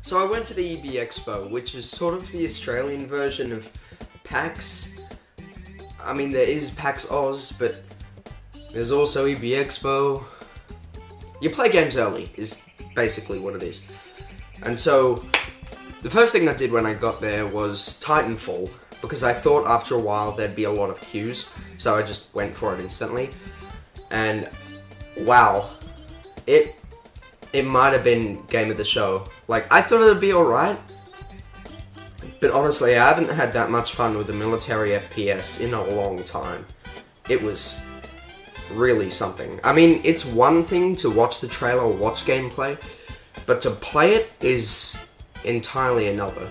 So I went to the EB Expo, which is sort of the Australian version of PAX. I mean, there is PAX Oz, but there's also EB Expo. You play games early, is basically what it is. And so, the first thing I did when I got there was Titanfall, because I thought after a while there'd be a lot of queues, so I just went for it instantly. And, wow. It might have been game of the show. Like, I thought it would be alright, but honestly, I haven't had that much fun with the military FPS in a long time. It was really something. I mean, it's one thing to watch the trailer or watch gameplay, but to play it is entirely another.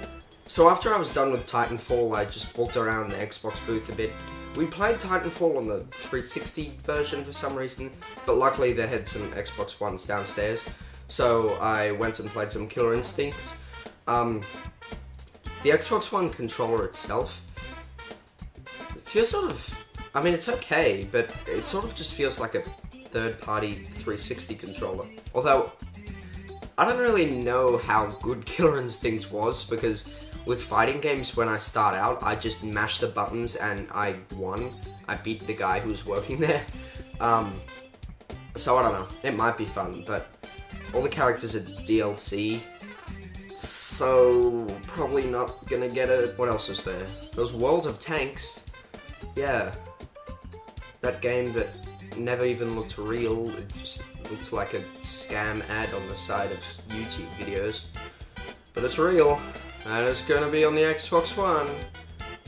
So after I was done with Titanfall, I just walked around the Xbox booth a bit. We played Titanfall on the 360 version for some reason, but luckily they had some Xbox Ones downstairs, so I went and played some Killer Instinct. The Xbox One controller itself feels sort of, I mean, it's okay, but it sort of just feels like a third-party 360 controller. Although, I don't really know how good Killer Instinct was, because with fighting games, when I start out, I just mash the buttons and I won. I beat the guy who was working there. So I don't know, it might be fun, but all the characters are DLC, so probably not gonna get it. What else is there? There's World of Tanks. Yeah. That game that never even looked real, it just looked like a scam ad on the side of YouTube videos. But it's real, and it's gonna be on the Xbox One,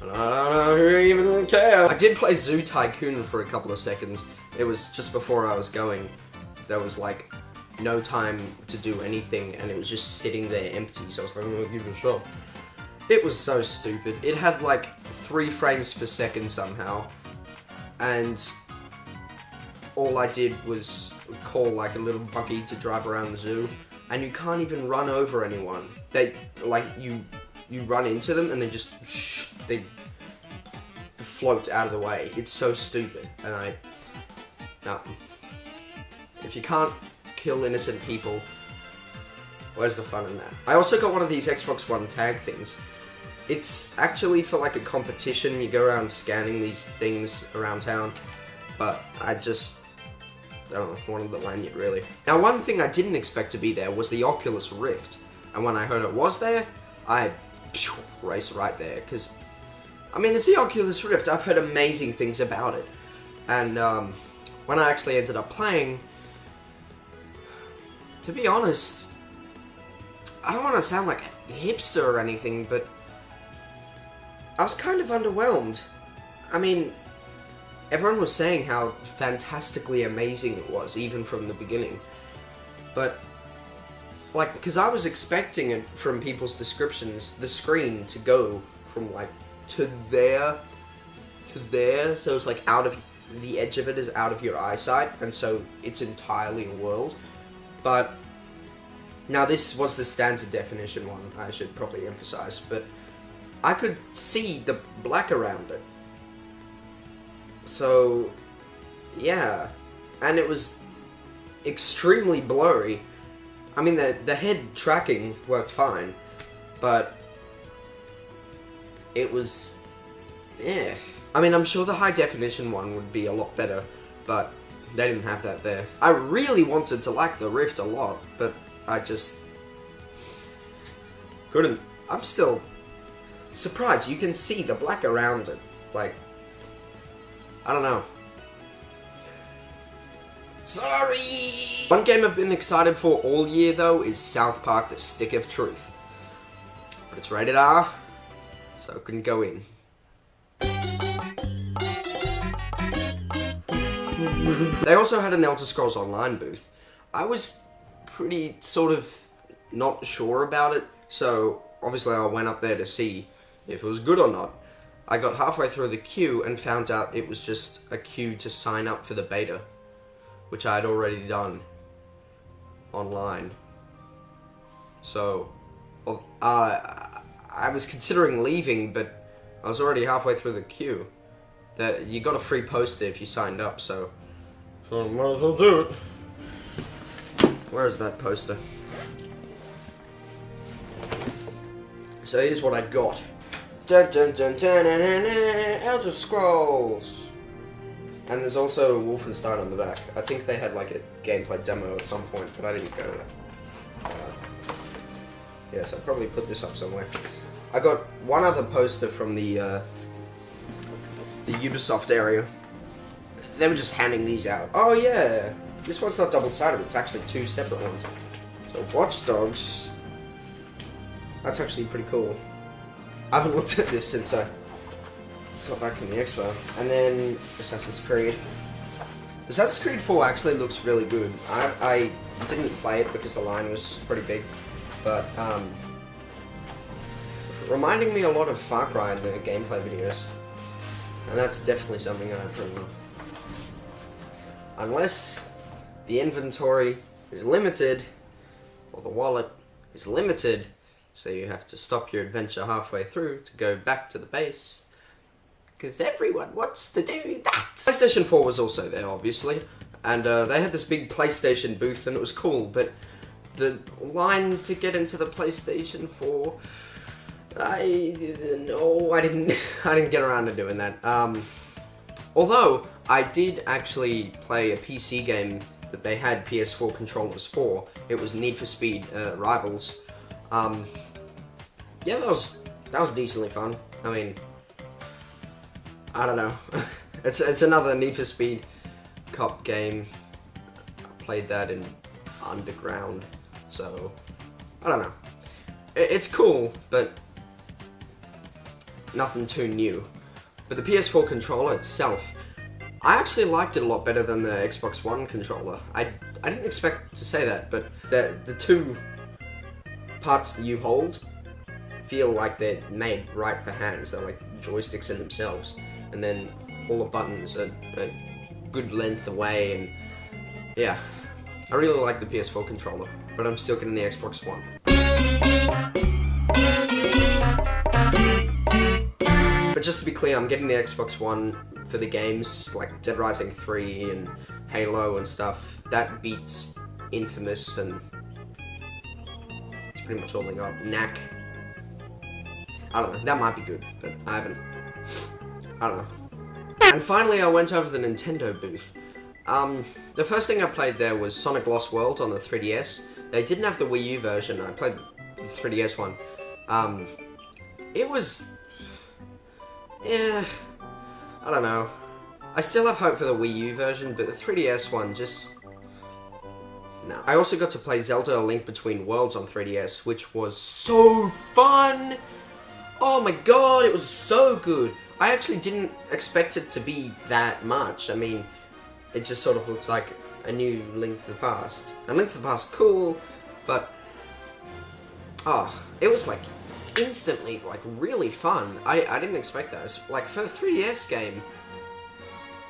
and I don't know who even cares. I did play Zoo Tycoon for a couple of seconds. It was just before I was going. There was like no time to do anything, and it was just sitting there empty, so I was like, I'm gonna give it a shot. It was so stupid. It had like 3 frames per second somehow, and all I did was call like a little buggy to drive around the zoo, and you can't even run over anyone. They, like, you run into them and they just, they float out of the way. It's so stupid, and no. If you can't kill innocent people, where's the fun in that? I also got one of these Xbox One tag things. It's actually for like a competition. You go around scanning these things around town, but I don't know, wanted the lanyard really. Now, one thing I didn't expect to be there was the Oculus Rift, and when I heard it was there, I raced right there, because, I mean, it's the Oculus Rift. I've heard amazing things about it, and when I actually ended up playing, to be honest, I don't want to sound like a hipster or anything, but I was kind of underwhelmed. I mean, everyone was saying how fantastically amazing it was, even from the beginning. But, like, because I was expecting it from people's descriptions, the screen to go from, like, to there, so it's, like, out of, the edge of it is out of your eyesight, and so it's entirely a world. But, now this was the standard definition one, I should probably emphasize, but I could see the black around it. So, yeah, and it was extremely blurry. I mean, the head tracking worked fine, but it was, eh. I mean, I'm sure the high definition one would be a lot better, but they didn't have that there. I really wanted to like the Rift a lot, but I just couldn't. I'm still surprised you can see the black around it, like, I don't know. Sorry! One game I've been excited for all year, though, is South Park: The Stick of Truth. But it's rated R, so it couldn't go in. They also had an Elder Scrolls Online booth. I was pretty sort of not sure about it, so obviously I went up there to see if it was good or not. I got halfway through the queue and found out it was just a queue to sign up for the beta, which I had already done online. So, I was considering leaving, but I was already halfway through the queue. You got a free poster if you signed up, so might as well do it. Where is that poster? So here's what I got. Dun dun dun dun dun dun dun, Elder Scrolls. And there's also Wolfenstein on the back. I think they had like a gameplay demo at some point, but I didn't go to that. Yes, I'll probably put this up somewhere. I got one other poster from the Ubisoft area. They were just handing these out. Oh yeah, this one's not double-sided, it's actually two separate ones. So Watch Dogs, that's actually pretty cool. I haven't looked at this since I got back from the Expo. And then Assassin's Creed. Assassin's Creed 4 actually looks really good. I didn't play it because the line was pretty big, but reminding me a lot of Far Cry in the gameplay videos. And that's definitely something I approve of. Unless the inventory is limited, or the wallet is limited, so you have to stop your adventure halfway through to go back to the base. Because everyone wants to do that! PlayStation 4 was also there, obviously. And they had this big PlayStation booth and it was cool, but the line to get into the PlayStation 4... I didn't get around to doing that. Although, I did actually play a PC game that they had PS4 controllers for. It was Need for Speed Rivals. Yeah, that was decently fun. I mean, I don't know. it's another Need for Speed cop game. I played that in Underground, so I don't know. It's cool, but nothing too new. But the PS4 controller itself, I actually liked it a lot better than the Xbox One controller. I didn't expect to say that, but the two parts that you hold feel like they're made right for hands. They're like joysticks in themselves, and then all the buttons are a good length away, and yeah, I really like the PS4 controller, but I'm still getting the Xbox One. But just to be clear, I'm getting the Xbox One for the games like Dead Rising 3 and Halo and stuff. That beats Infamous, and it's pretty much all they got. Knack. I don't know, that might be good, but I don't know. And finally I went over to the Nintendo booth. The first thing I played there was Sonic Lost World on the 3DS. They didn't have the Wii U version, I played the 3DS one. It was... yeah, I don't know. I still have hope for the Wii U version, but the 3DS one just... no. I also got to play Zelda A Link Between Worlds on 3DS, which was so fun! Oh my god, it was so good! I actually didn't expect it to be that much. I mean, it just sort of looked like a new Link to the Past. And Link to the Past, cool, but... oh, it was like instantly like really fun. I didn't expect that. It's, like for a 3DS game,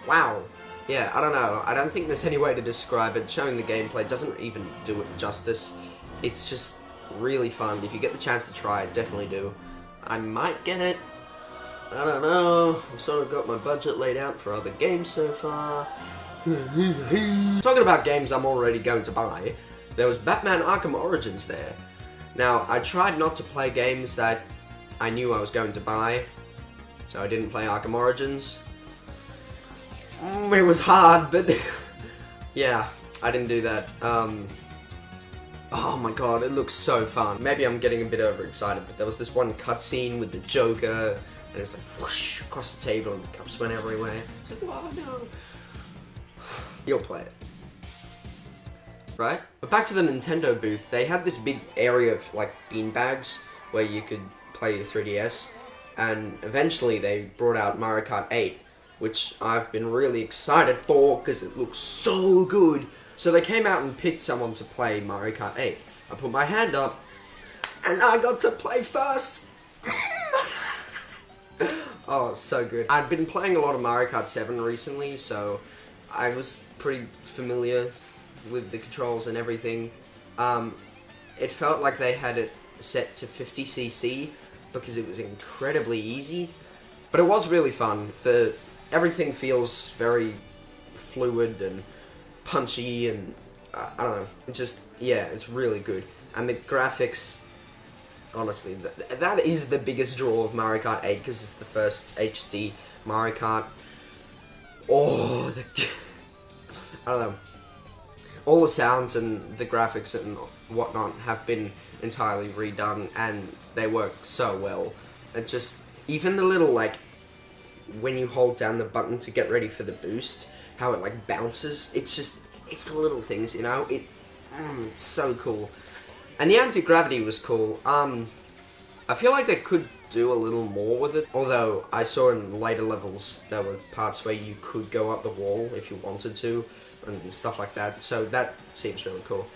wow. Yeah, I don't know. I don't think there's any way to describe it. Showing the gameplay doesn't even do it justice. It's just really fun. If you get the chance to try it, definitely do. I might get it. I don't know. I've sort of got my budget laid out for other games so far. Talking about games I'm already going to buy, there was Batman Arkham Origins there. Now, I tried not to play games that I knew I was going to buy, so I didn't play Arkham Origins. It was hard, but yeah, I didn't do that. Oh my god, it looks so fun. Maybe I'm getting a bit overexcited, but there was this one cutscene with the Joker, and it was like whoosh across the table and the cups went everywhere. I was like, oh no. You'll play it. Right? But back to the Nintendo booth, they had this big area of like beanbags where you could play your 3DS, and eventually they brought out Mario Kart 8, which I've been really excited for because it looks so good. So they came out and picked someone to play Mario Kart 8. I put my hand up, and I got to play first! Oh, it's so good. I'd been playing a lot of Mario Kart 7 recently, so I was pretty familiar with the controls and everything. It felt like they had it set to 50cc because it was incredibly easy. But it was really fun. Everything feels very fluid and punchy, and I don't know. It just, yeah, it's really good. And the graphics, honestly, that is the biggest draw of Mario Kart 8 because it's the first HD Mario Kart. Oh, I don't know. All the sounds and the graphics and whatnot have been entirely redone, and they work so well. And just, even the little, like, when you hold down the button to get ready for the boost, how it, like, bounces, it's the little things, you know? It's so cool. And the anti-gravity was cool. I feel like they could do a little more with it, although I saw in later levels there were parts where you could go up the wall if you wanted to, and stuff like that, so that seems really cool.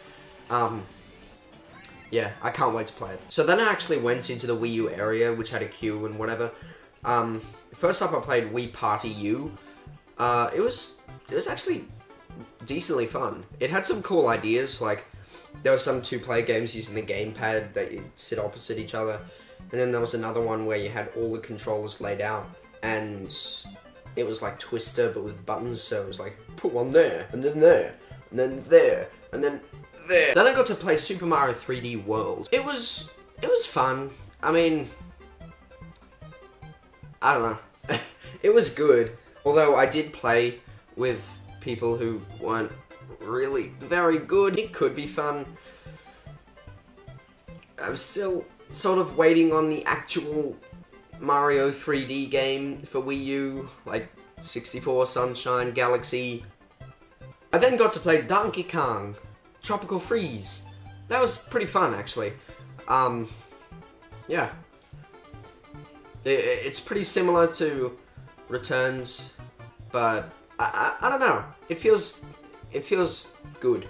Yeah, I can't wait to play it. So then I actually went into the Wii U area, which had a queue and whatever. First up I played Wii Party U. It was actually decently fun. It had some cool ideas, like there were some 2-player games using the gamepad that you'd sit opposite each other, and then there was another one where you had all the controllers laid out, and it was like Twister but with buttons, so it was like, put one there, and then there, and then there, and then there. Then I got to play Super Mario 3D World. It was fun. I mean, I don't know. It was good, although I did play with people who weren't really very good. It could be fun. I'm still sort of waiting on the actual Mario 3D game for Wii U, like 64, Sunshine, Galaxy. I then got to play Donkey Kong Tropical Freeze. That was pretty fun, actually. Yeah. It's pretty similar to Returns, but I don't know. It feels good.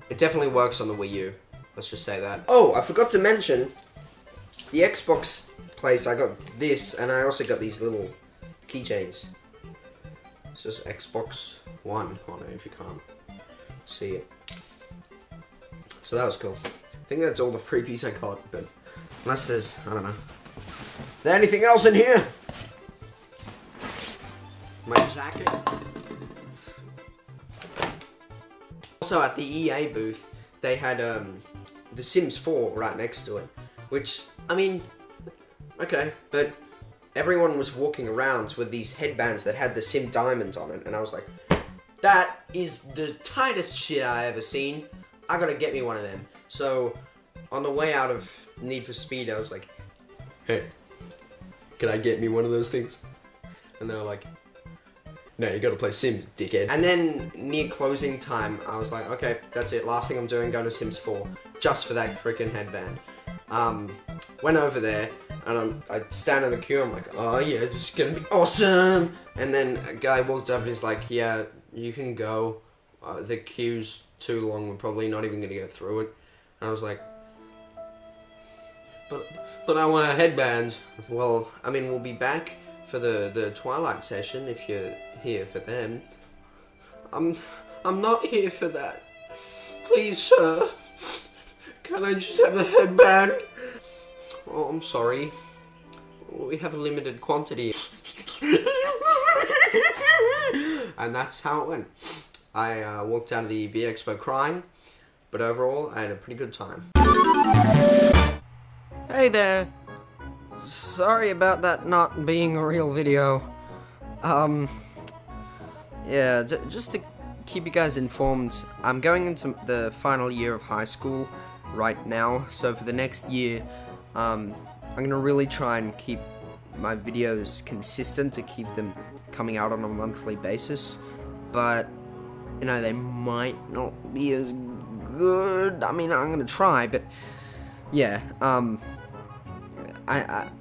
It definitely works on the Wii U. Let's just say that. Oh, I forgot to mention, the Xbox place, I got this, and I also got these little keychains. It's just Xbox One on it, if you can't see it. So that was cool. I think that's all the freebies I got, but unless there's, I don't know. Is there anything else in here? My jacket. Also at the EA booth, they had The Sims 4 right next to it, which, I mean, okay, but everyone was walking around with these headbands that had the Sim Diamond on it, and I was like, that is the tightest shit I ever seen. I gotta get me one of them. So, on the way out of Need for Speed, I was like, hey, can I get me one of those things? And they were like, no, you gotta play Sims, dickhead. And then, near closing time, I was like, okay, that's it. Last thing I'm doing, going to Sims 4. Just for that freaking headband. Went over there, and I stand in the queue, I'm like, oh yeah, this is gonna be awesome! And then a guy walked up and he's like, yeah, you can go. The queue's too long, we're probably not even gonna get through it. And I was like, but I want a headband. Well, I mean, we'll be back for the Twilight session if you're here for them. I'm not here for that. Please, sir. Can I just have a headband? Oh, I'm sorry. We have a limited quantity. And that's how it went. I walked out of the Expo crying, but overall, I had a pretty good time. Hey there. Sorry about that not being a real video. Yeah, just to keep you guys informed, I'm going into the final year of high school right now, so for the next year, I'm gonna really try and keep my videos consistent, to keep them coming out on a monthly basis, but, you know, they might not be as good. I mean, I'm gonna try, but, yeah, I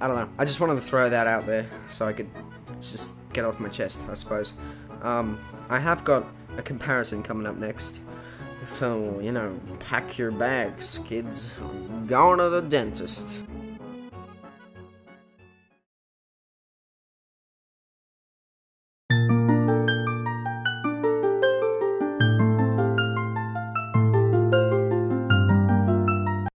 don't know, I just wanted to throw that out there, so I could just get off my chest, I suppose. I have got a comparison coming up next, so, you know, pack your bags, kids. I'm going to the dentist.